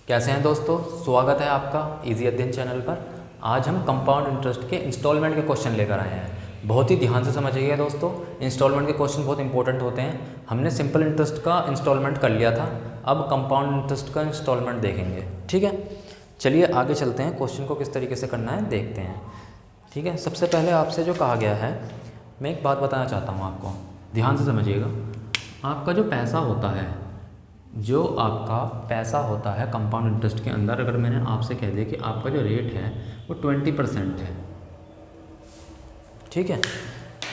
कैसे हैं दोस्तों, स्वागत है आपका इजी अध्ययन चैनल पर। आज हम कंपाउंड इंटरेस्ट के इंस्टॉलमेंट के क्वेश्चन लेकर आए हैं। बहुत ही ध्यान से समझिएगा दोस्तों, इंस्टॉलमेंट के क्वेश्चन बहुत इंपॉर्टेंट होते हैं। हमने सिंपल इंटरेस्ट का इंस्टॉलमेंट कर लिया था, अब कंपाउंड इंटरेस्ट का इंस्टॉलमेंट देखेंगे। ठीक है, चलिए आगे चलते हैं। क्वेश्चन को किस तरीके से करना है देखते हैं। ठीक है, सबसे पहले आपसे जो कहा गया है, मैं एक बात बताना चाहता हूँ आपको, ध्यान से समझिएगा। आपका जो पैसा होता है कंपाउंड इंटरेस्ट के अंदर, अगर मैंने आपसे कह दिया कि आपका जो रेट है वो 20% है, ठीक है,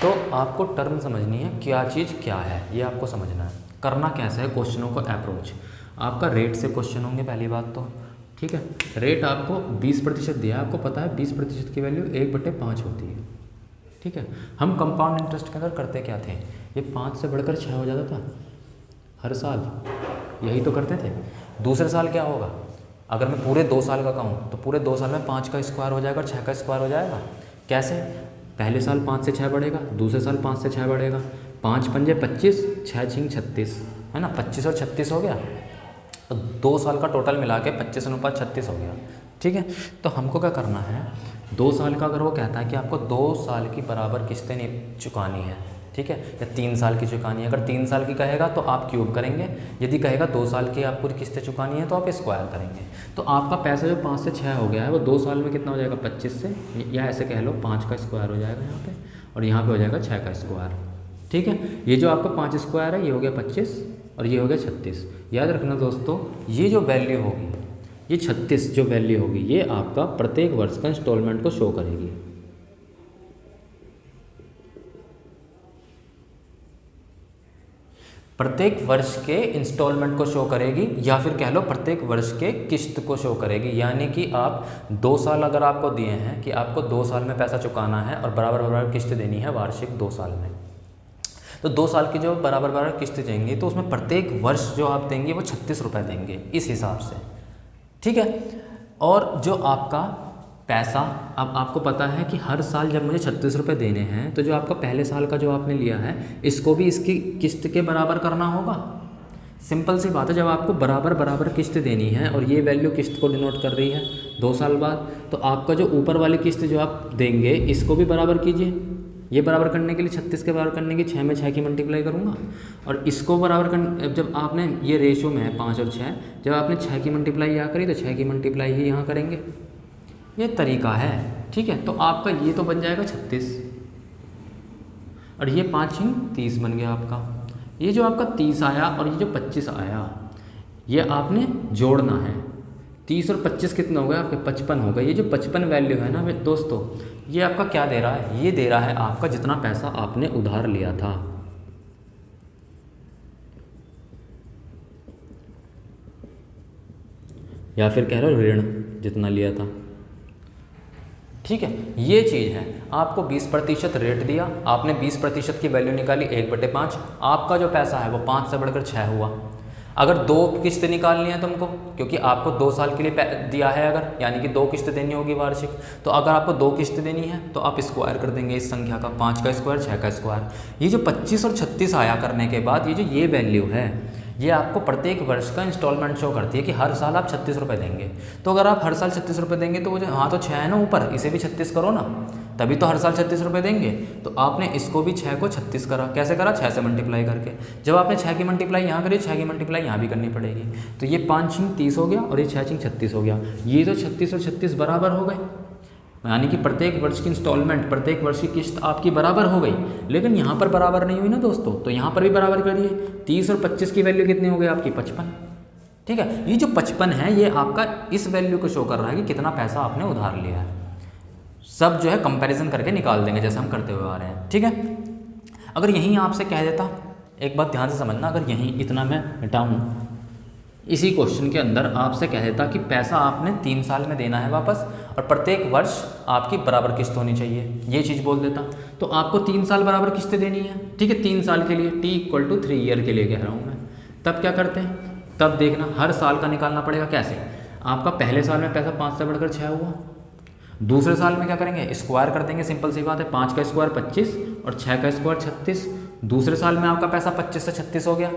तो आपको टर्म समझनी है, क्या चीज़ क्या है ये आपको समझना है। करना कैसे है क्वेश्चनों को अप्रोच, आपका रेट से क्वेश्चन होंगे पहली बात तो। ठीक है, रेट आपको 20% दिया है, आपको पता है 20% की वैल्यू 1/5 होती है। ठीक है, हम कंपाउंड इंटरेस्ट के अंदर करते क्या थे, ये 5 से बढ़कर 6 हो जाता था हर साल, यही तो करते थे। दूसरे साल क्या होगा, अगर मैं पूरे 2 साल का कहूँ तो पूरे 2 साल में 5 का स्क्वायर हो जाएगा और 6 का स्क्वायर हो जाएगा। कैसे, पहले साल 5 से 6 बढ़ेगा, दूसरे साल 5 से 6 बढ़ेगा, 5 पंजे 25, 6 छिंग 36, है ना, 25 और 36 हो गया, तो 2 साल का टोटल मिला के 25 अनुपात 36 हो गया। ठीक है, तो हमको क्या करना है, 2 साल का अगर वो कहता है कि आपको 2 साल की बराबर किस्तें नहीं चुकानी है, ठीक है, या 3 साल की चुकानी है। अगर 3 साल की कहेगा तो आप क्यूब करेंगे, यदि कहेगा 2 साल की आपको किस्तें चुकानी है तो आप स्क्वायर करेंगे। तो आपका पैसा जो 5 से 6 हो गया है वो 2 साल में कितना हो जाएगा, 25 से, या ऐसे कह लो 5 का स्क्वायर हो जाएगा यहाँ पे, और यहाँ पे हो जाएगा 6 का स्क्वायर। ठीक है, ये जो आपका 5 स्क्वायर है ये हो गया 25 और ये हो गया 36। याद रखना दोस्तों, ये जो वैल्यू होगी, ये 36 जो वैल्यू होगी, ये आपका प्रत्येक वर्ष का इंस्टॉलमेंट को शो करेगी। प्रत्येक वर्ष के इंस्टॉलमेंट को शो करेगी, या फिर कह लो प्रत्येक वर्ष के किस्त को शो करेगी। यानी कि आप 2 साल अगर आपको दिए हैं कि आपको 2 साल में पैसा चुकाना है और बराबर बराबर किस्त देनी है वार्षिक 2 साल में, तो 2 साल की जो बराबर बराबर किस्त देंगी तो उसमें प्रत्येक वर्ष जो आप देंगे वो 36 रुपये देंगे इस हिसाब से। ठीक है, और जो आपका पैसा, अब आपको पता है कि हर साल जब मुझे 36 रुपये देने हैं तो जो आपका पहले साल का जो आपने लिया है इसको भी इसकी किस्त के बराबर करना होगा। सिंपल सी बात है, जब आपको बराबर बराबर किस्त देनी है और ये वैल्यू किस्त को डिनोट कर रही है 2 साल बाद, तो आपका जो ऊपर वाली किस्त जो आप देंगे इसको भी बराबर कीजिए। ये बराबर करने के लिए 36 के बराबर करने की 6 में 6 की मल्टीप्लाई करूँगा, और इसको बराबर कर, जब आपने ये रेशो में है 5 और 6, जब आपने 6 की मल्टीप्लाई यहाँ करी तो 6 की मल्टीप्लाई ही यहाँ करेंगे। ये तरीका है। ठीक है, तो आपका ये तो बन जाएगा 36 और ये 5 छिंग 30 बन गया आपका। ये जो आपका 30 आया और ये जो 25 आया, ये आपने जोड़ना है। 30 और 25 कितना हो गया आपके, 55 हो गए। ये जो 55 वैल्यू है ना दोस्तों, ये आपका क्या दे रहा है, ये दे रहा है आपका जितना पैसा आपने उधार लिया था। या फिर कह लो ऋण जितना लिया था। ठीक है, ये चीज़ है। आपको 20% रेट दिया, आपने 20% की वैल्यू निकाली 1/5, आपका जो पैसा है वो 5 से बढ़कर 6 हुआ। अगर 2 किस्त निकालनी है तुमको, क्योंकि आपको 2 साल के लिए दिया है अगर, यानी कि 2 किस्त देनी होगी वार्षिक, तो अगर आपको 2 किस्त देनी है तो आप स्क्वायर कर देंगे इस संख्या का, 5 का स्क्वायर 6 का स्क्वायर। ये जो 25 और 36 आया करने के बाद ये जो ये वैल्यू है, ये आपको प्रत्येक वर्ष का इंस्टॉलमेंट शो करती है कि हर साल आप 36 रुपये देंगे। तो अगर आप हर साल 36 रुपये देंगे तो वो जो, हाँ तो 6 है ना ऊपर, इसे भी 36 करो ना, तभी तो हर साल 36 रुपये देंगे। तो आपने इसको भी 6 को 36 करा, कैसे करा, 6 से मल्टीप्लाई करके। जब आपने 6 की मल्टीप्लाई यहाँ करी, 6 की मल्टीप्लाई यहाँ भी करनी पड़ेगी। तो ये 5 छिंग 30 हो गया और ये 6 छिंग 36 हो गया। ये तो 36 और 36 बराबर हो गए, यानी कि प्रत्येक वर्ष की इंस्टॉलमेंट, प्रत्येक वर्ष की किस्त आपकी बराबर हो गई। लेकिन यहाँ पर बराबर नहीं हुई ना दोस्तों, तो यहाँ पर भी बराबर करिए। 30 और 25 की वैल्यू कितनी हो गई आपकी, 55। ठीक है, ये जो 55 है ये आपका इस वैल्यू को शो कर रहा है कि कितना पैसा आपने उधार लिया है। सब जो है कंपैरिजन करके निकाल देंगे जैसे हम करते हुए आ रहे हैं। ठीक है, अगर यहीं आपसे कह देता, एक बात ध्यान से समझना, अगर यहीं इतना मैं मिटाऊँ, इसी क्वेश्चन के अंदर आपसे कह देता कि पैसा आपने 3 साल में देना है वापस और प्रत्येक वर्ष आपकी बराबर किस्त होनी चाहिए, ये चीज़ बोल देता, तो आपको 3 साल बराबर किस्तें देनी है। ठीक है, 3 साल के लिए, t = 3 ईयर के लिए कह रहा हूँ मैं। तब क्या करते हैं, तब देखना हर साल का निकालना पड़ेगा। कैसे, आपका पहले साल में पैसा 5 से बढ़कर 6 हुआ, दूसरे साल में क्या करेंगे, स्क्वायर कर देंगे, सिंपल सी बात है, 5 का स्क्वायर 25 और 6 का स्क्वायर 36। दूसरे साल में आपका पैसा 25 से 36 हो गया।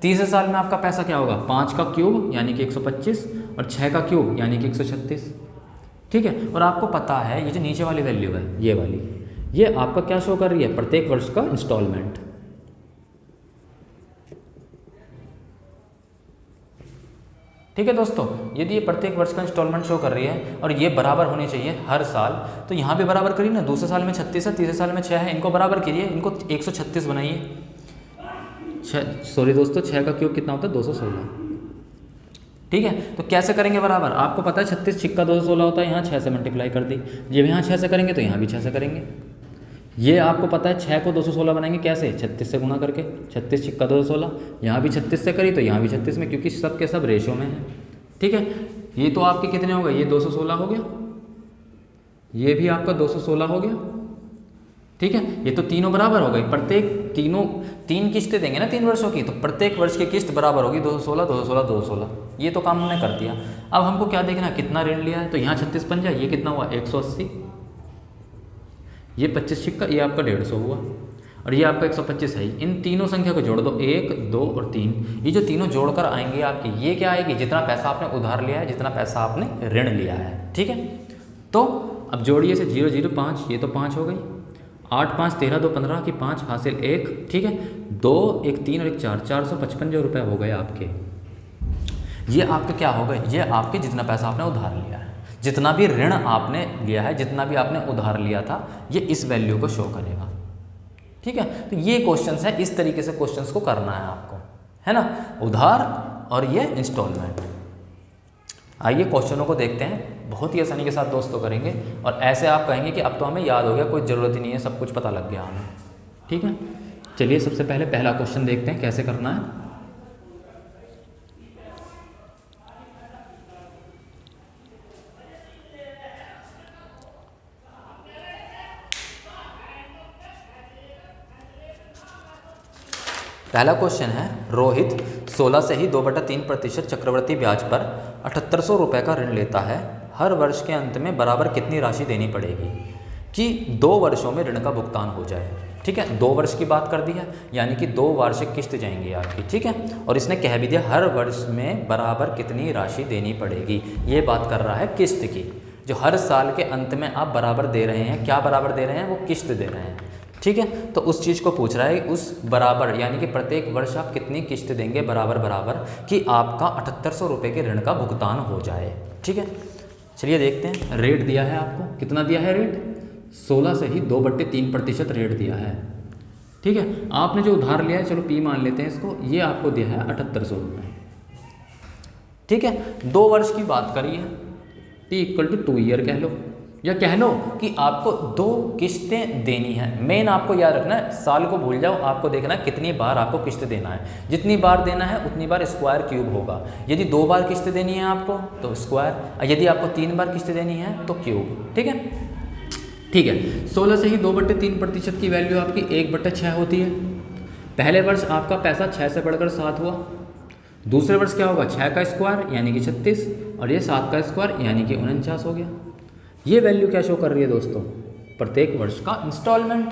तीसरे साल में आपका पैसा क्या होगा, 5 का क्यूब यानी कि 125 और 6 का क्यूब यानी कि 136। ठीक है, और आपको पता है ये जो नीचे वाली वैल्यू है ये वाली, ये आपका क्या शो कर रही है, प्रत्येक वर्ष का इंस्टॉलमेंट। ठीक है दोस्तों, यदि ये प्रत्येक वर्ष का इंस्टॉलमेंट शो कर रही है और ये बराबर होनी चाहिए हर साल, तो यहाँ भी बराबर करिए ना। दूसरे साल में 36 है, तीसरे साल में 6 है, इनको बराबर कीजिए, इनको 136 बनाइए। 6 का क्यूब कितना होता है, 216। ठीक है, तो कैसे करेंगे बराबर, आपको पता है 36 छिक्का 216 होता है, यहाँ 6 से मल्टीप्लाई कर दी। जब यहाँ 6 से करेंगे तो यहाँ भी 6 से करेंगे। ये आपको पता है 6 को 216 बनाएंगे कैसे, 36 से गुणा करके। 36 छिक्का 216, यहाँ भी 36 से करी तो यहाँ भी 36 में, क्योंकि सब के सब रेशो में है। ठीक है, ये तो आपके कितने हो गए, ये 216 हो गया, ये भी आपका 216 हो गया। ठीक है, ये तो तीनों बराबर हो गई। प्रत्येक तीन किस्तें देंगे ना 3 वर्षों की, तो प्रत्येक वर्ष की किस्त बराबर होगी 216 216 216। ये तो काम हमने कर दिया। अब हमको क्या देखना, कितना ऋण लिया है, तो यहाँ 36 बन जाए, ये कितना हुआ 180, ये 25 छिक्का, ये आपका 150 हुआ, और ये आपका 125 है। इन तीनों संख्या को जोड़ दो, 1 2 और 3, ये जो तीनों जोड़कर आएंगे आपकी, ये क्या आएगी, जितना पैसा आपने उधार लिया है, जितना पैसा आपने ऋण लिया है। ठीक है, तो अब जोड़िए से 0 0 5, ये तो 5 हो गई, 8 5 13 2 15 की 5 हासिल 1। ठीक है, 2 1 3 और 1 4, 455 रुपये हो गए आपके। ये आपके क्या हो गए, ये आपके जितना पैसा आपने उधार लिया है, जितना भी ऋण आपने लिया है, जितना भी आपने उधार लिया था, ये इस वैल्यू को शो करेगा। ठीक है, तो ये क्वेश्चंस है, इस तरीके से क्वेश्चंस को करना है आपको, है ना, उधार और ये इंस्टॉलमेंट। आइए क्वेश्चनों को देखते हैं, बहुत ही आसानी के साथ दोस्तों करेंगे, और ऐसे आप कहेंगे कि अब तो हमें याद हो गया, कोई ज़रूरत ही नहीं है, सब कुछ पता लग गया हमें। ठीक है, चलिए सबसे पहले पहला क्वेश्चन देखते हैं कैसे करना है। पहला क्वेश्चन है, रोहित 16 से ही 2/3% चक्रवृद्धि ब्याज पर 7800 रुपये का ऋण लेता है। हर वर्ष के अंत में बराबर कितनी राशि देनी पड़ेगी कि 2 वर्षों में ऋण का भुगतान हो जाए। ठीक है, 2 वर्ष की बात कर दी है, यानी कि 2 वार्षिक किस्त जाएंगी आपकी। ठीक है, और इसने कह भी दिया हर वर्ष में बराबर कितनी राशि देनी पड़ेगी। ये बात कर रहा है किस्त की, जो हर साल के अंत में आप बराबर दे रहे हैं। क्या बराबर दे रहे हैं, वो किस्त दे रहे हैं। ठीक है, तो उस चीज़ को पूछ रहा है, उस बराबर यानी कि प्रत्येक वर्ष आप कितनी किस्त देंगे बराबर बराबर कि आपका 7800 रुपये के ऋण का भुगतान हो जाए। ठीक है, चलिए देखते हैं। रेट दिया है आपको, कितना दिया है रेट, 16 से ही 2/3% रेट दिया है। ठीक है, आपने जो उधार लिया है, चलो P मान लेते हैं इसको, ये आपको दिया है 7800 रुपये। ठीक है, 2 वर्ष की बात करिए, T = 2 ईयर कह लो, या कह लो कि आपको 2 किस्तें देनी है। मेन आपको याद रखना है, साल को भूल जाओ, आपको देखना है कितनी बार आपको किस्त देना है। जितनी बार देना है उतनी बार स्क्वायर क्यूब होगा। यदि 2 बार किस्त देनी है आपको तो स्क्वायर, यदि आपको 3 बार किस्त देनी है तो क्यूब। ठीक है, ठीक है, 16 से ही 2/3% की वैल्यू आपकी 1/6 होती है। पहले वर्ष आपका पैसा 6 से बढ़कर 7 हुआ, दूसरे वर्ष क्या होगा, 6 का स्क्वायर यानी कि 36, और ये 7 का स्क्वायर यानी कि 49 हो गया। ये वैल्यू क्या शो कर रही है दोस्तों, प्रत्येक वर्ष का इंस्टॉलमेंट।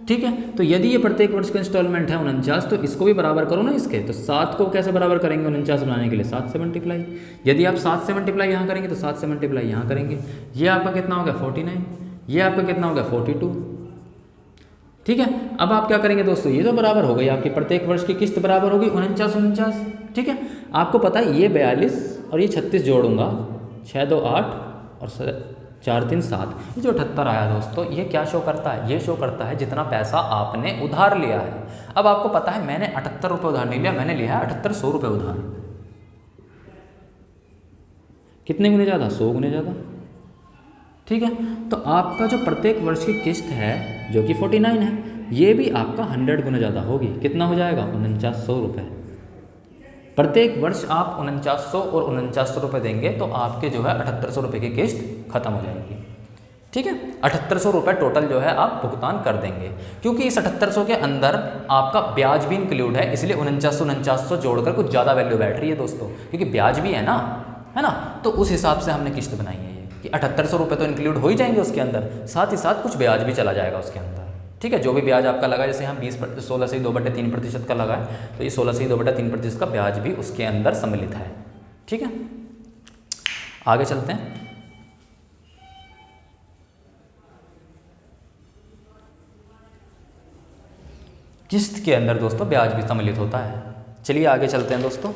ठीक है, तो यदि ये प्रत्येक वर्ष का इंस्टॉलमेंट है 49, तो इसको भी बराबर करो ना इसके। तो 7 को कैसे बराबर करेंगे 49 बनाने के लिए, 7 से मल्टीप्लाई। यदि आप 7 से मल्टीप्लाई यहाँ करेंगे तो 7 से मल्टीप्लाई यहाँ करेंगे। ये आपका कितना हो गया 49, ये आपका कितना हो गया 42। ठीक है, अब आप क्या करेंगे दोस्तों, ये तो बराबर हो गई आपकी, प्रत्येक वर्ष की किस्त बराबर होगी 49। ठीक है, आपको पता है ये 42 और ये 36 जोड़ूंगा, 6 2 8 और 4 3 7, ये जो 78 आया दोस्तों, ये क्या शो करता है, ये शो करता है जितना पैसा आपने उधार लिया है। अब आपको पता है मैंने 78 रुपये उधार नहीं लिया, मैंने लिया है 7800 रुपये उधार। कितने गुने ज़्यादा, 100 गुने ज़्यादा। ठीक है, तो आपका जो प्रत्येक वर्ष की किस्त है जो कि 49 है, ये भी आपका 100 गुना ज़्यादा होगी। कितना हो जाएगा 4900 रुपये। प्रत्येक वर्ष आप 4900 और 4900 रुपये देंगे तो आपके जो है 7800 रुपये की किस्त खत्म हो जाएगी। ठीक है, 7800 रुपये टोटल जो है आप भुगतान कर देंगे, क्योंकि इस 7800 के अंदर आपका ब्याज भी इंक्लूड है, इसलिए 4900 जोड़कर कुछ ज़्यादा वैल्यू बैठ रही है दोस्तों, क्योंकि ब्याज भी है ना, तो उस हिसाब से हमने किस्त बनाई है ये कि 7800 रुपये तो इंक्लूड हो ही जाएंगे उसके अंदर, साथ ही साथ कुछ ब्याज भी चला जाएगा उसके अंदर। ठीक है, जो भी ब्याज आपका लगा, जैसे हम 16 से ही 2/3% का लगा है, तो ये 16 से ही 2/3% का ब्याज भी उसके अंदर सम्मिलित है। ठीक है, आगे चलते हैं। किस्त के अंदर दोस्तों ब्याज भी सम्मिलित होता है। चलिए आगे चलते हैं दोस्तों।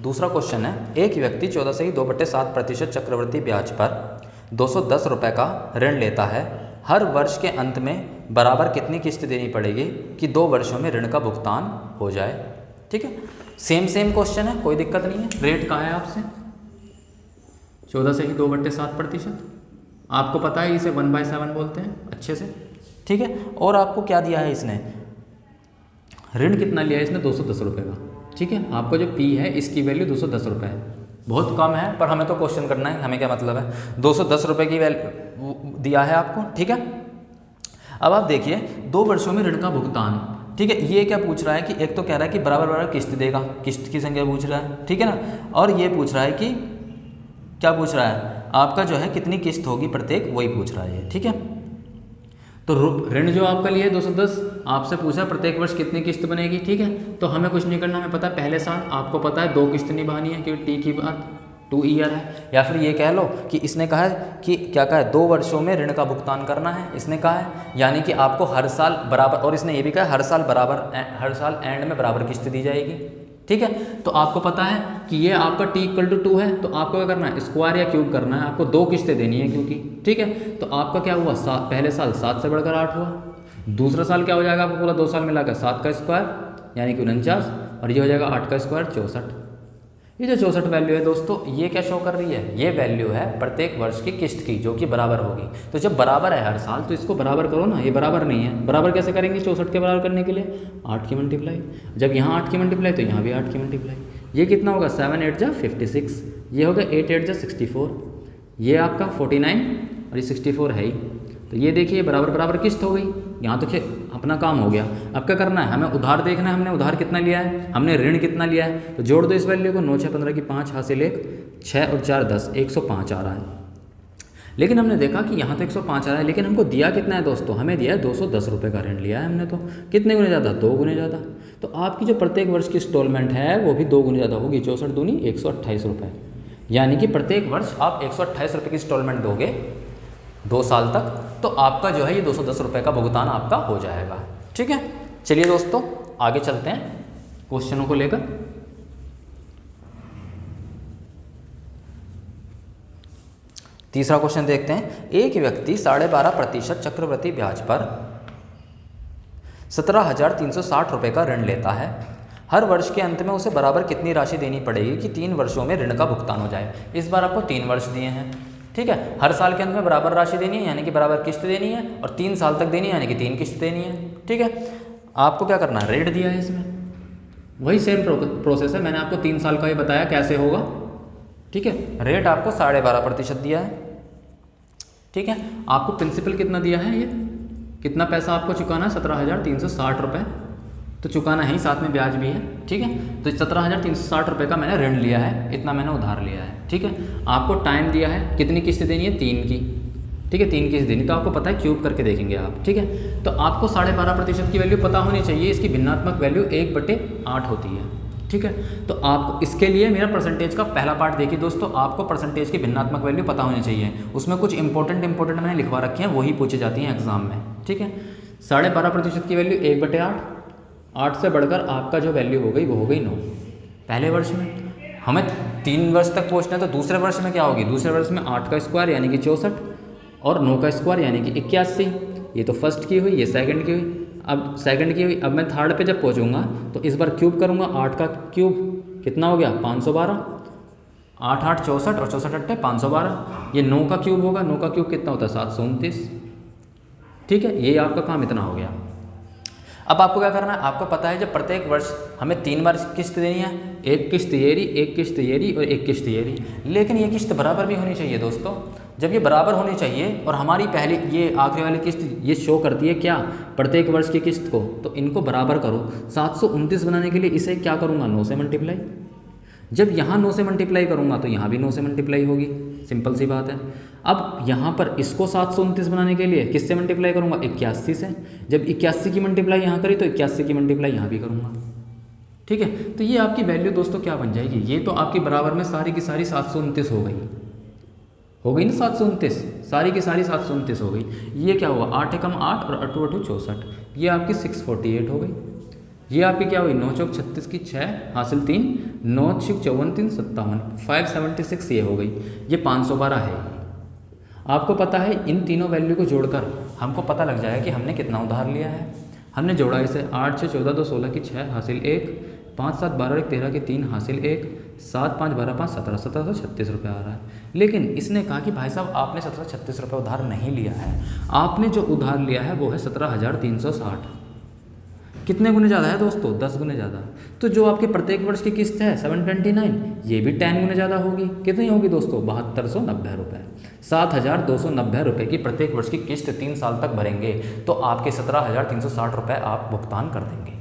दूसरा क्वेश्चन है, एक व्यक्ति 14.2/7% चक्रवृद्धि ब्याज पर 210 रुपये का ऋण लेता है। हर वर्ष के अंत में बराबर कितनी किस्त देनी पड़ेगी कि 2 वर्षों में ऋण का भुगतान हो जाए। ठीक है, सेम क्वेश्चन है, कोई दिक्कत नहीं है। रेट कहा है आपसे 14/2/7%। आपको पता है इसे 1/7 बोलते हैं अच्छे से। ठीक है, और आपको क्या दिया है इसने, ऋण कितना लिया है इसने 210 रुपये का। ठीक है, आपको जो पी है इसकी वैल्यू 210 रुपये है, बहुत कम है, पर हमें तो क्वेश्चन करना है, हमें क्या मतलब है। 210 रुपये की वैल्यू दिया है आपको। ठीक है, अब आप देखिए 2 वर्षों में ऋण का भुगतान। ठीक है, ये क्या पूछ रहा है कि एक तो कह रहा है कि बराबर बराबर किस्त देगा, किस्त की संख्या पूछ रहा है। ठीक है ना, और ये पूछ रहा है कि क्या पूछ रहा है, आपका जो है कितनी किस्त होगी प्रत्येक, वही पूछ रहा है। ठीक है, तो ऋण जो आपका लिए 210, आपसे पूछा प्रत्येक वर्ष कितनी किस्त बनेगी। ठीक है, तो हमें कुछ नहीं करना, हमें पता है पहले साल आपको पता है 2 किस्त निभानी है क्योंकि टी की बात 2 ईयर है। या फिर ये कह लो कि इसने कहा है कि क्या कहा है 2 वर्षों में ऋण का भुगतान करना है, इसने कहा है, यानी कि आपको हर साल बराबर, और इसने ये भी कहा हर साल बराबर, हर साल एंड में बराबर किस्त दी जाएगी। ठीक है, तो आपको पता है कि ये आपका t=2 है, तो आपको क्या करना है, स्क्वायर या क्यूब करना है, आपको 2 किस्तें देनी है क्योंकि। ठीक है, तो आपका क्या हुआ, पहले साल 7 से बढ़कर 8 हुआ, दूसरा साल क्या हो जाएगा आपको पूरा 2 साल मिलाकर 7 का स्क्वायर यानी कि 49, और ये हो जाएगा 8 का स्क्वायर 64। ये जो 64 वैल्यू है दोस्तों, ये क्या शो कर रही है, ये वैल्यू है प्रत्येक वर्ष की किस्त की, जो कि बराबर होगी। तो जब बराबर है हर साल, तो इसको बराबर करो ना, ये बराबर नहीं है, बराबर कैसे करेंगे 64 के बराबर करने के लिए 8 की मल्टीप्लाई, जब यहाँ 8 की मल्टीप्लाई तो यहाँ भी 8 की मल्टीप्लाई। ये कितना होगा 7 8 जा 56, ये होगा 8 8 जा 64, ये आपका 49 और ये 64 है ही। तो ये देखिए बराबर बराबर किस्त हो गई, यहाँ तो अपना काम हो गया। अब क्या करना है, हमें उधार देखना है, हमने उधार कितना लिया है, हमने ऋण कितना लिया है, तो जोड़ दो इस वैल्यू को, 9 6 15 की 5 हासिल 1, 6 और 4 10, 105 आ रहा है। लेकिन हमने देखा कि यहाँ तो 105 आ रहा है, लेकिन हमको दिया कितना है दोस्तों, हमें दिया है 210 रुपये का ऋण लिया है हमने, तो कितने गुने ज़्यादा, 2 गुने ज़्यादा। तो आपकी जो प्रत्येक वर्ष की इंस्टॉलमेंट है वो भी 2 गुने ज़्यादा होगी, 64 दूनी 128 रुपये, यानी कि प्रत्येक वर्ष आप 128 रुपये की इंस्टॉलमेंट दोगे 2 साल तक, तो आपका जो है ये 210 रुपये का भुगतान आपका हो जाएगा। ठीक है, चलिए दोस्तों आगे चलते हैं क्वेश्चनों को लेकर। तीसरा क्वेश्चन देखते हैं, एक व्यक्ति 12.5% चक्रवृद्धि ब्याज पर 17,360 रुपये का ऋण लेता है। हर वर्ष के अंत में उसे बराबर कितनी राशि देनी पड़ेगी कि 3 वर्षों में ऋण का भुगतान हो जाए। इस बार आपको 3 वर्ष दिए हैं। ठीक है, हर साल के अंत में बराबर राशि देनी है यानी कि बराबर किस्त देनी है, और 3 साल तक देनी है यानी कि 3 किस्त देनी है। ठीक है, आपको क्या करना है, रेट दिया है इसमें, वही सेम प्रोसेस है, मैंने आपको 3 साल का ही बताया कैसे होगा। ठीक है, रेट आपको 12.5% दिया है। ठीक है, आपको प्रिंसिपल कितना दिया है, ये कितना पैसा आपको चुकाना है, 17,360 रुपये तो चुकाना है ही, साथ में ब्याज भी है। ठीक है, तो 17,360 रुपये का मैंने ऋण लिया है, इतना मैंने उधार लिया है। ठीक है, आपको टाइम दिया है, कितनी किस्त देनी है, 3 की। ठीक है, 3 किस्त देनी, तो आपको पता है क्यूब करके देखेंगे आप। ठीक है, तो आपको 12.5% की वैल्यू पता होनी चाहिए, इसकी भिन्नात्मक वैल्यू 1/8 होती है। ठीक है, तो आपको इसके लिए मेरा परसेंटेज का पहला पार्ट देखिए दोस्तों, आपको परसेंटेज की भिन्नात्मक वैल्यू पता होनी चाहिए, उसमें कुछ इंपॉर्टेंट मैंने लिखवा रखी हैं, वही पूछी जाती हैं एग्जाम में। ठीक है, 12.5% की वैल्यू 1/8, 8 से बढ़कर आपका जो वैल्यू हो गई वो हो गई 9 पहले वर्ष में। हमें 3 वर्ष तक पहुँचना है, तो दूसरे वर्ष में क्या होगी, दूसरे वर्ष में 8 का स्क्वायर यानी कि 64 और 9 का स्क्वायर यानी कि 81। ये तो फर्स्ट की हुई, ये सेकंड की हुई, अब सेकंड की हुई। अब मैं थर्ड पे जब पहुंचूंगा तो इस बार क्यूब करूंगा, 8 का क्यूब कितना हो गया 512, 8 8 64 और 64 8 512। ये 9 का क्यूब होगा, 9 का क्यूब कितना होता है 729। ठीक है, ये आपका काम इतना हो गया। अब आपको क्या करना है, आपको पता है जब प्रत्येक वर्ष हमें 3 बार किस्त देनी है, एक किस्त ये रही, एक किस्त ये रही और एक किस्त ये रही, लेकिन ये किस्त बराबर भी होनी चाहिए दोस्तों। जब ये बराबर होनी चाहिए और हमारी पहली ये आखिरी वाली किस्त ये शो करती है क्या, प्रत्येक वर्ष की किस्त को, तो इनको बराबर करो। 729 बनाने के लिए इसे क्या करूँगा 9 से मल्टीप्लाई, जब यहाँ 9 से मल्टीप्लाई करूँगा तो यहाँ भी 9 से मल्टीप्लाई होगी, सिंपल सी बात है। अब यहाँ पर इसको 729 बनाने के लिए किससे मल्टीप्लाई करूँगा 81 से, जब 81 की मल्टीप्लाई यहाँ करी तो 81 की मल्टीप्लाई यहाँ भी करूँगा। ठीक है, तो ये आपकी वैल्यू दोस्तों क्या बन जाएगी, ये तो आपकी बराबर में सारी की सारी 729 हो गई। हो गई ना 729, सारी की सारी 729 हो गई। ये क्या हुआ, 8 एकम 8 और 8 8 64, ये आपकी 648 हो गई। ये आपकी क्या हुई, 9 चौक 36 की 6 हासिल 3, 9 6 54 3 57, 576 ये हो गई। ये 512 है। आपको पता है इन तीनों वैल्यू को जोड़कर हमको पता लग जाएगा कि हमने कितना उधार लिया है। हमने जोड़ा इसे 8 6 14 2 16 की 6 हासिल 1, 5 7 12 1 13 की 3 हासिल 1, 7 5 12 5 17 1736 रुपये आ रहा है। लेकिन इसने कहा कि भाई साहब आपने 1736 रुपये उधार नहीं लिया है, आपने जो उधार लिया है वो है 17,360। कितने गुने ज़्यादा है दोस्तों, 10 गुने ज़्यादा। तो जो आपके प्रत्येक वर्ष की किस्त है 729, ये भी 10 गुने ज़्यादा होगी। कितनी होगी दोस्तों, 7290 रुपये। 7,290 रुपये की प्रत्येक वर्ष की किस्त 3 साल तक भरेंगे तो आपके 17,360 रुपये आप भुगतान कर देंगे।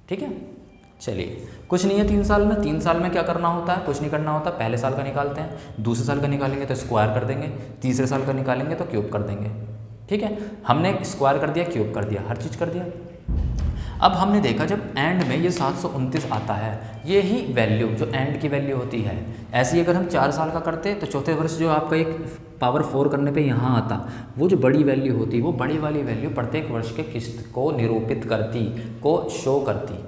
ठीक है, चलिए कुछ नहीं है 3 साल में। 3 साल में क्या करना होता है, कुछ नहीं करना होता। पहले साल का निकालते हैं, दूसरे साल का निकालेंगे तो स्क्वायर कर देंगे, तीसरे साल का निकालेंगे तो क्यूब कर देंगे। ठीक है, हमने स्क्वायर कर दिया, क्यूब कर दिया, हर चीज़ कर दिया। अब हमने देखा जब एंड में ये 729 आता है, ये ही वैल्यू जो एंड की वैल्यू होती है, ऐसी अगर हम 4 साल का करते तो चौथे वर्ष जो आपका एक पावर 4 करने पे यहाँ आता, वो जो बड़ी वैल्यू होती, वो बड़ी वाली वैल्यू प्रत्येक वर्ष के किस्त को निरूपित करती, को शो करती।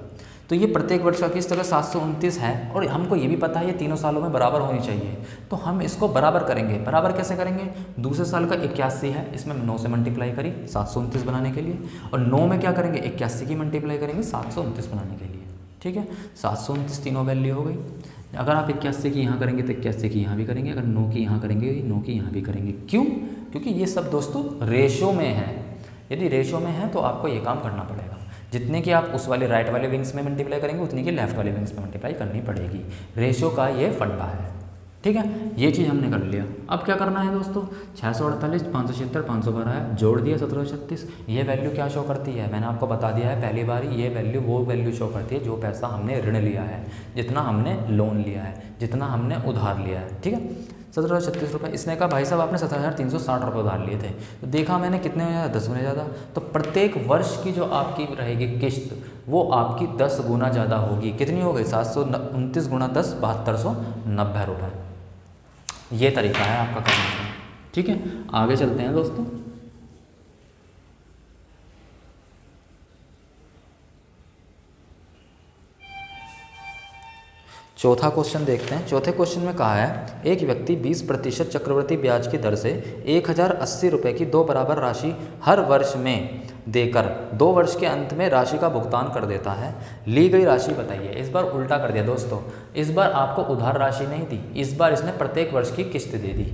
तो ये प्रत्येक वर्ष का किस्त अगर 729 है और हमको ये भी पता है ये तीनों सालों में बराबर होनी चाहिए, तो हम इसको बराबर करेंगे। बराबर कैसे करेंगे, दूसरे साल का 81 है, इसमें 9 से मल्टीप्लाई करी 729 बनाने के लिए, और 9 में क्या करेंगे, 81 की मल्टीप्लाई करेंगे 729 बनाने के लिए। ठीक है, 729 तीनों वैल्यू हो गई। अगर आप 81 की यहाँ करेंगे तो 81 की यहाँ भी करेंगे, अगर 9 की यहाँ करेंगे 9 की यहाँ भी करेंगे। क्यों, क्योंकि ये सब दोस्तों रेशो में है। यदि रेशो में है तो आपको ये काम करना पड़ेगा। जितने की आप उस वाले राइट वाले विंग्स में मल्टीप्लाई करेंगे उतनी की लेफ्ट वाले विंग्स में मल्टीप्लाई करनी पड़ेगी। रेशो का ये फंडा है। ठीक है, ये चीज़ हमने कर लिया। अब क्या करना है दोस्तों, 648 576 512 है, जोड़ दिया 1736। ये वैल्यू क्या शो करती है, मैंने आपको बता दिया है पहली बार, ये वैल्यू वो वैल्यू शो करती है जो पैसा हमने ऋण लिया है, जितना हमने लोन लिया है, जितना हमने उधार लिया है। ठीक है, 1736 रुपये। इसने कहा भाई साहब आपने 17,360 रुपये उधार लिए थे, तो देखा मैंने कितने हो ज़्यादा, 10 गुना ज़्यादा। तो प्रत्येक वर्ष की जो आपकी रहेगी किस्त वो आपकी 10 गुना ज़्यादा होगी। कितनी हो गई, 729 गुना 10 7290 रुपये। ये तरीका है आपका करने का। ठीक है, आगे चलते हैं दोस्तों। चौथा क्वेश्चन देखते हैं। चौथे क्वेश्चन में कहा है एक व्यक्ति 20% चक्रवृद्धि ब्याज की दर से 1080 रुपये की 2 बराबर राशि हर वर्ष में देकर 2 वर्ष के अंत में राशि का भुगतान कर देता है। ली गई राशि बताइए। इस बार उल्टा कर दिया दोस्तों, इस बार आपको उधार राशि नहीं दी, इस बार इसने प्रत्येक वर्ष की किस्त दे दी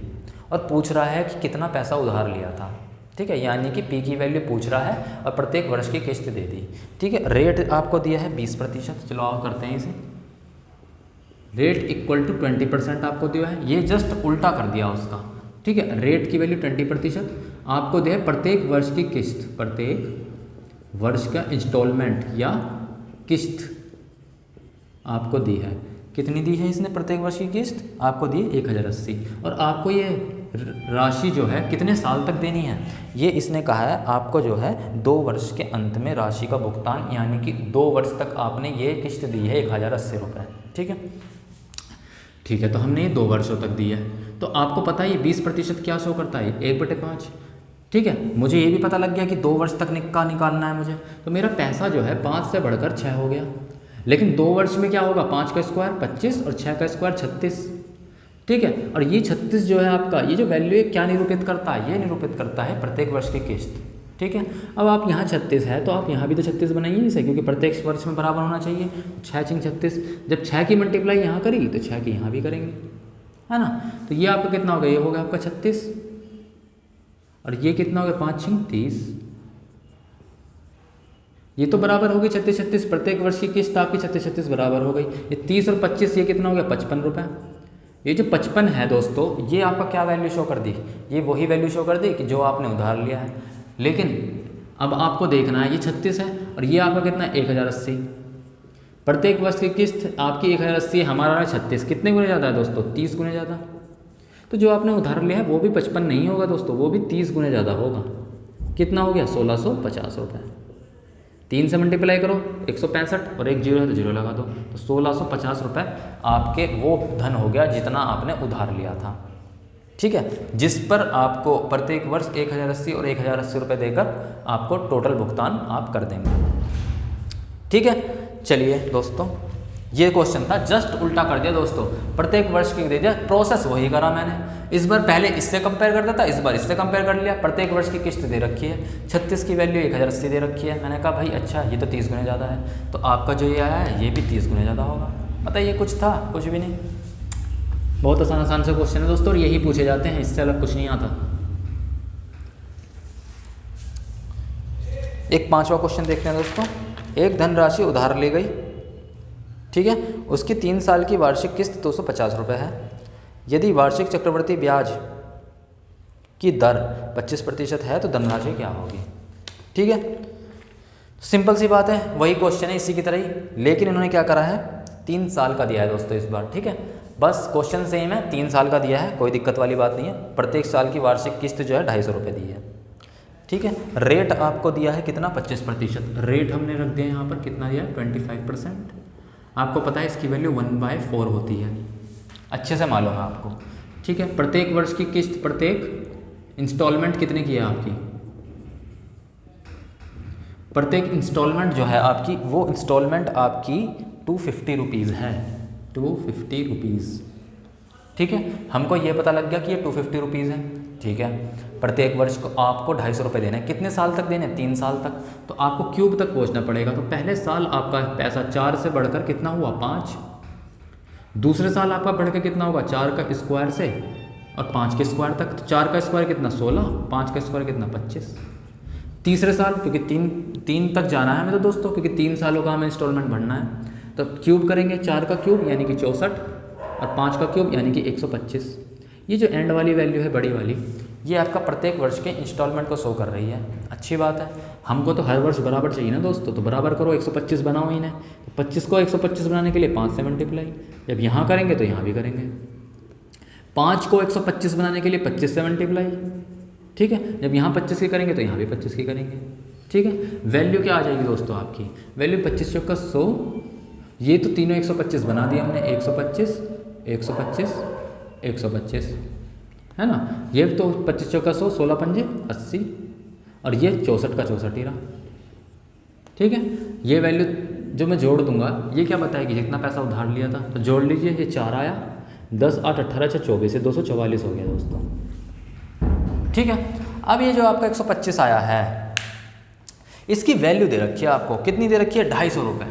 और पूछ रहा है कि कितना पैसा उधार लिया था। ठीक है, यानी कि पी की वैल्यू पूछ रहा है और प्रत्येक वर्ष की किस्त दे दी। ठीक है, रेट आपको दिया है 20%। चलो आप करते हैं इसे। रेट इक्वल टू 20% आपको दिया है, ये जस्ट उल्टा कर दिया उसका। ठीक है, रेट की वैल्यू 20%, आपको दिया है प्रत्येक वर्ष की किस्त, प्रत्येक वर्ष का इंस्टॉलमेंट या किस्त आपको दी है। कितनी दी है इसने, प्रत्येक वर्ष की किस्त आपको दी 1080, और आपको ये राशि जो है कितने साल तक देनी है, ये इसने कहा है आपको जो है 2 वर्ष के अंत में राशि का भुगतान, यानी कि 2 वर्ष तक आपने ये किस्त दी है 1080 रुपये। ठीक है, ठीक है, तो हमने ये 2 वर्षों तक दी है। तो आपको पता है ये 20% क्या शो करता है, 1/5। ठीक है, मुझे ये भी पता लग गया कि 2 वर्ष तक निकालना है मुझे, तो मेरा पैसा जो है 5 से बढ़कर 6 हो गया। लेकिन 2 वर्ष में क्या होगा, 5 का स्क्वायर 25 और 6 का स्क्वायर 36। ठीक है, और ये 36 जो है आपका, ये जो वैल्यू है क्या निरूपित करता है, ये निरूपित करता है प्रत्येक वर्ष की किस्त। ठीक है, अब आप यहाँ 36 है तो आप यहाँ भी तो 36 बनाइए इसे, क्योंकि प्रत्येक वर्ष में बराबर होना चाहिए। 6 6 36, जब 6 की मल्टीप्लाई यहाँ करी तो 6 की यहाँ भी करेंगे, है ना। तो ये आपका कितना हो गया, ये हो गया आपका 36, और ये कितना हो गया 5 6 30। ये तो बराबर हो गई 36 36, प्रत्येक वर्ष की किस्त आपकी 36 36 बराबर हो गई। ये 30 और 25, ये कितना हो गया 55 रुपये। ये जो 55 है दोस्तों, ये आपका क्या वैल्यू शो कर दी, ये वही वैल्यू शो कर दी कि जो आपने उधार लिया है। लेकिन अब आपको देखना है ये 36 है और ये आपका कितना है 1080। प्रत्येक वर्ष की किस्त आपकी 1080 है, हमारा 36। कितने गुने ज़्यादा है दोस्तों, 30 गुने ज़्यादा। तो जो आपने उधार लिया है वो भी 55 नहीं होगा दोस्तों, वो भी 30 गुने ज़्यादा होगा। कितना हो गया 1650 रुपये। 3 से मल्टीप्लाई करो 165, और एक जीरो है तो जीरो लगा दो, तो 1650 रुपये आपके वो धन हो गया जितना आपने उधार लिया था। ठीक है, जिस पर आपको प्रत्येक वर्ष 1080 और 1080 रुपये देकर आपको टोटल भुगतान आप कर देंगे। ठीक है, चलिए दोस्तों, ये क्वेश्चन था, जस्ट उल्टा कर दिया दोस्तों, प्रत्येक वर्ष की दे दिया, प्रोसेस वही करा मैंने। इस बार पहले इससे कंपेयर करता था, इस बार इससे कंपेयर कर लिया। प्रत्येक वर्ष की किस्त दे रखी है, 36 की वैल्यू 1080 दे रखी है। मैंने कहा भाई अच्छा, ये तो 30 गुने ज़्यादा है, तो आपका जो ये आया है ये भी 30 गुने ज़्यादा होगा। बताइए, कुछ था? कुछ भी नहीं। बहुत आसान से क्वेश्चन है दोस्तों, और यही पूछे जाते हैं, इससे अलग कुछ नहीं आता। एक 5वां क्वेश्चन देखते हैं दोस्तों। एक धनराशि उधार ली गई, ठीक है, उसकी 3 साल की वार्षिक किस्त 250 रुपये है। यदि वार्षिक चक्रवृद्धि ब्याज की दर 25% है तो धनराशि क्या होगी? ठीक है, सिंपल सी बात है, वही क्वेश्चन है इसी की तरह ही, लेकिन इन्होंने क्या करा है, 3 साल का दिया है दोस्तों इस बार। ठीक है, बस क्वेश्चन सेम है, 3 साल का दिया है, कोई दिक्कत वाली बात नहीं है। प्रत्येक साल की वार्षिक किस्त जो है 250 रुपये दी है। ठीक है, रेट आपको दिया है कितना, 25%। रेट हमने रख दिया यहाँ पर, कितना दिया है, 25%। आपको पता है इसकी वैल्यू 1/4 होती है, अच्छे से मालूम है आपको। ठीक है, प्रत्येक वर्ष की किस्त, प्रत्येक इंस्टॉलमेंट कितने की है आपकी, प्रत्येक इंस्टॉलमेंट जो है आपकी, वो इंस्टॉलमेंट आपकी 250 रुपीज़ है, 250 रुपीज़। ठीक है, हमको ये पता लग गया कि ये 250 रुपीज़ है। ठीक है, प्रत्येक वर्ष को आपको 250 रुपये देने हैं। कितने साल तक देने हैं? 3 साल तक। तो आपको क्यूब तक पहुंचना पड़ेगा। तो पहले साल आपका पैसा 4 से बढ़कर कितना हुआ, 5। दूसरे साल आपका बढ़ के कितना होगा, 4 का स्क्वायर से और 5 के स्क्वायर तक। तो 4 का स्क्वायर कितना, 16, 5 का स्क्वायर कितना, 25। तीसरे साल, क्योंकि तीन तक जाना है हमें तो दोस्तों, क्योंकि 3 सालों का हमें इंस्टॉलमेंट भरना है, तो क्यूब करेंगे, 4 का क्यूब यानी कि 64 और 5 का क्यूब यानी कि 125। ये जो एंड वाली वैल्यू है, बड़ी वाली, ये आपका प्रत्येक वर्ष के इंस्टॉलमेंट को शो कर रही है। अच्छी बात है, हमको तो हर वर्ष बराबर चाहिए ना दोस्तों, तो बराबर करो, 125 बनाओ इन्हें। तो 25 को 125 बनाने के लिए 5 से मल्टीप्लाई, जब यहाँ करेंगे तो यहाँ भी करेंगे। 5 को 125 बनाने के लिए 25 से मल्टीप्लाई, ठीक है, जब यहाँ 25 की करेंगे तो यहाँ भी 25 की करेंगे। ठीक है, वैल्यू क्या आ जाएगी दोस्तों आपकी, वैल्यू 25 चौका 100। ये तो तीनों 125 बना दिए हमने, 125, 125, 125, है ना। ये तो 25 चौका 100, 16 पंजे 80, और ये 64 का 64 ही रहा। ठीक है, ये वैल्यू जो मैं जोड़ दूंगा, ये क्या बताएगी, जितना पैसा उधार लिया था, तो जोड़ लीजिए, ये 4 आया, 10, 8, 18, 6, 24, ये 244 हो गया दोस्तों। ठीक है, अब ये जो आपका 125 आया है, इसकी वैल्यू दे रखी है आपको, कितनी दे रखी है, 250 रुपये।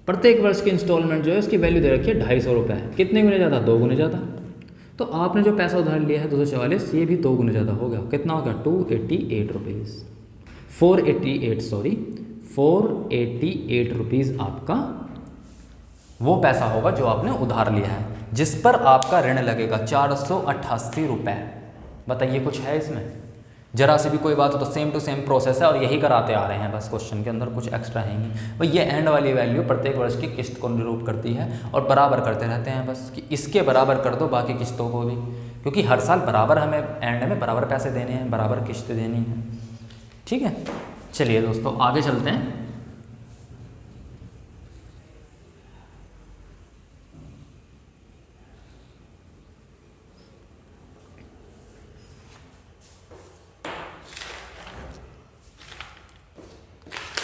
प्रत्येक वर्ष की इंस्टॉलमेंट जो है उसकी वैल्यू दे रखी है 250 रुपये। कितने गुने ज़्यादा, 2 गुने ज़्यादा। तो आपने जो पैसा उधार लिया है 244, ये भी 2 गुने ज़्यादा हो गया। कितना हो गया, 288 रुपीज़, 488 रुपीज़ आपका वो पैसा होगा जो आपने उधार लिया है, जिस पर आपका ऋण लगेगा 488 रुपये। बताइए, कुछ है इसमें? जरा से भी कोई बात हो तो सेम टू सेम प्रोसेस है, और यही कराते आ रहे हैं, बस क्वेश्चन के अंदर कुछ एक्स्ट्रा है नहीं। भाई ये एंड वाली वैल्यू प्रत्येक वर्ष की किस्त को निरूपित करती है, और बराबर करते रहते हैं बस, कि इसके बराबर कर दो बाकी किस्तों को भी, क्योंकि हर साल बराबर हमें एंड में बराबर पैसे देने हैं, बराबर किस्त देनी है। ठीक है, चलिए दोस्तों आगे चलते हैं।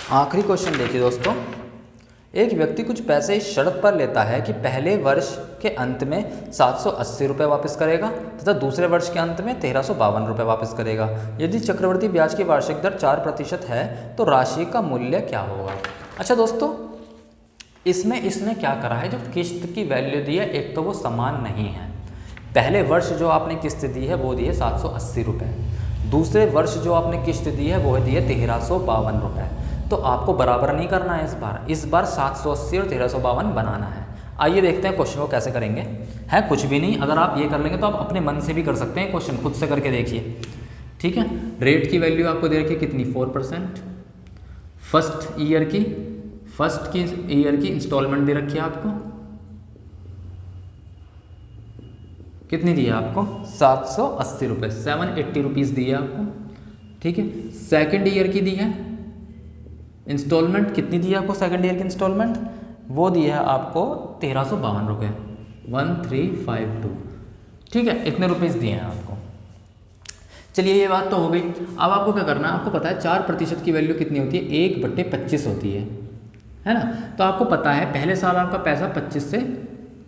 आखिरी क्वेश्चन देखिए दोस्तों। एक व्यक्ति कुछ पैसे इस शर्त पर लेता है कि पहले वर्ष के अंत में 780 रुपये वापस करेगा तथा दूसरे वर्ष के अंत में 1352 रुपये वापस करेगा। यदि चक्रवृद्धि ब्याज की वार्षिक दर 4% है तो राशि का मूल्य क्या होगा? अच्छा दोस्तों, इसमें इसने क्या करा है, जो किस्त की वैल्यू दी है, एक तो वो समान नहीं है। पहले वर्ष जो आपने किस्त दी है वो दी है 780 रुपये, दूसरे वर्ष जो आपने किस्त दी है वो दी है 1352 रुपये। तो आपको बराबर नहीं करना है इस बार 780 और 1352 बनाना है। आइए देखते हैं क्वेश्चन को कैसे करेंगे। है कुछ भी नहीं, अगर आप ये कर लेंगे तो आप अपने मन से भी कर सकते हैं, क्वेश्चन खुद से करके देखिए। ठीक है, रेट की वैल्यू आपको दे रखी है कितनी, 4%। फर्स्ट ईयर की इंस्टॉलमेंट दे रखी है आपको, कितनी दी है आपको, 780 रुपये, 780 रुपीज़ दी है आपको। ठीक है, सेकेंड ईयर की दी है इंस्टॉलमेंट, कितनी दी है आपको सेकंड ईयर की इंस्टॉलमेंट, वो दी है आपको 1352 रुपये, 1352। ठीक है, इतने रुपीज़ दिए हैं आपको। चलिए ये बात तो हो गई। अब आपको क्या करना है, आपको पता है 4% की वैल्यू कितनी होती है, 1/25 होती है ना। तो आपको पता है पहले साल आपका पैसा 25 से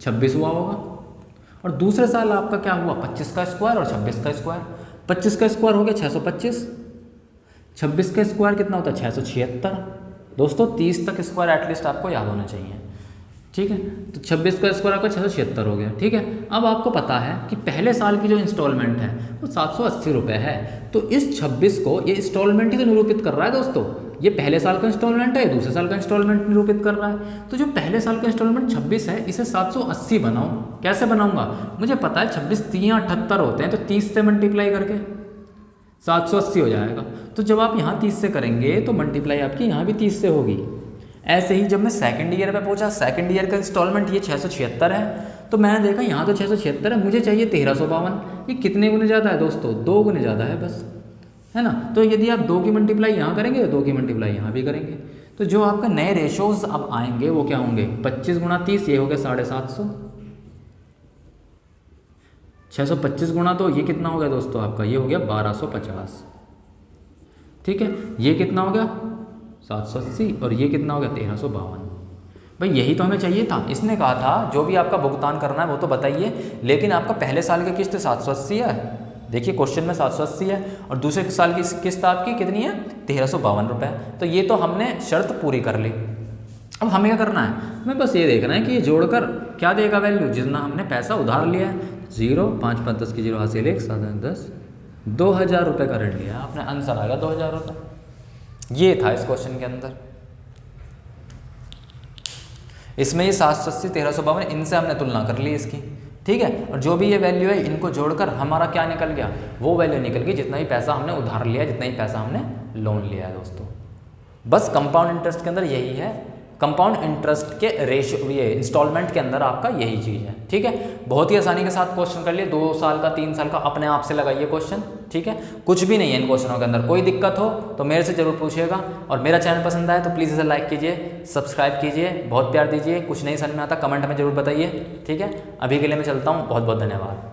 26 हुआ होगा, और दूसरे साल आपका क्या हुआ, 25 का स्क्वायर और 26 का स्क्वायर। 25 का स्क्वायर हो गया 625, 26 का स्क्वायर कितना होता है 676। दोस्तों 30 तक स्क्वायर एटलीस्ट आपको याद होना चाहिए, ठीक है। तो 26 का स्क्वायर आपका 676 हो गया, ठीक है। अब आपको पता है कि पहले साल की जो इंस्टॉलमेंट है वो 780 रुपये है। तो इस 26 को ये इंस्टॉलमेंट ही तो निरूपित कर रहा है दोस्तों, ये पहले साल का इंस्टॉलमेंट है, दूसरे साल का इंस्टॉलमेंट निरूपित कर रहा है। तो जो पहले साल का इंस्टॉलमेंट 26 है, इसे 780 बनाऊँ, कैसे बनाऊँगा, मुझे पता है 26 3 78 होते हैं, तो 30 से मल्टीप्लाई करके 780 हो जाएगा। तो जब आप यहाँ 30 से करेंगे तो मल्टीप्लाई आपकी यहाँ भी 30 से होगी। ऐसे ही जब मैं सेकंड ईयर पे पहुँचा, सेकंड ईयर का इंस्टॉलमेंट ये 676 है, तो मैंने देखा यहाँ तो 676 है, मुझे चाहिए 1352। ये कितने गुने ज़्यादा है दोस्तों, 2 गुने ज़्यादा है बस, है ना। तो यदि आप 2 की मल्टीप्लाई यहाँ करेंगे तो 2 की मल्टीप्लाई यहाँ भी करेंगे, तो जो आपका नए रेशोज अब आएंगे वो क्या होंगे, 25 गुणा 30 ये हो गया 750, 625 गुणा तो ये कितना हो गया दोस्तों आपका, ये हो गया 1250, ठीक है। ये कितना हो गया 780, और ये कितना हो गया 1352। भाई यही तो हमें चाहिए था। इसने कहा था जो भी आपका भुगतान करना है वो तो बताइए, लेकिन आपका पहले साल की किस्त 780 है, देखिए क्वेश्चन में 780 है, और दूसरे साल की किस्त आपकी कितनी है 1352 रुपये। तो ये तो हमने शर्त पूरी कर ली। अब हमें क्या करना है, हमें बस ये देखना है कि ये जोड़कर क्या देगा वैल्यू, जितना हमने पैसा उधार लिया है। 0 5 5 10 की 0 हासिल 1 7 10 2000 रुपये का ऋण लिया, आपने आंसर आ गया 2000 रुपये। ये था इस क्वेश्चन के अंदर। इसमें ये 780 1352 इनसे हमने तुलना कर ली इसकी, ठीक है। और जो भी ये वैल्यू है इनको जोड़कर हमारा क्या निकल गया, वो वैल्यू निकल गई जितना ही पैसा हमने उधार लिया, जितना ही पैसा हमने लोन लिया है दोस्तों। बस कंपाउंड इंटरेस्ट के अंदर यही है, कंपाउंड इंटरेस्ट के रेशियो, ये इंस्टॉलमेंट के अंदर आपका यही चीज़ है, ठीक है। बहुत ही आसानी के साथ क्वेश्चन कर लिए, 2 साल का 3 साल का अपने आप से लगाइए क्वेश्चन, ठीक है। कुछ भी नहीं है इन क्वेश्चनों के अंदर, कोई दिक्कत हो तो मेरे से ज़रूर पूछिएगा। और मेरा चैनल पसंद आए तो प्लीज़ इसे लाइक कीजिए, सब्सक्राइब कीजिए, बहुत प्यार दीजिए। कुछ नहीं समझ में आता कमेंट में ज़रूर बताइए, ठीक है। अभी के लिए मैं चलता हूँ, बहुत बहुत धन्यवाद।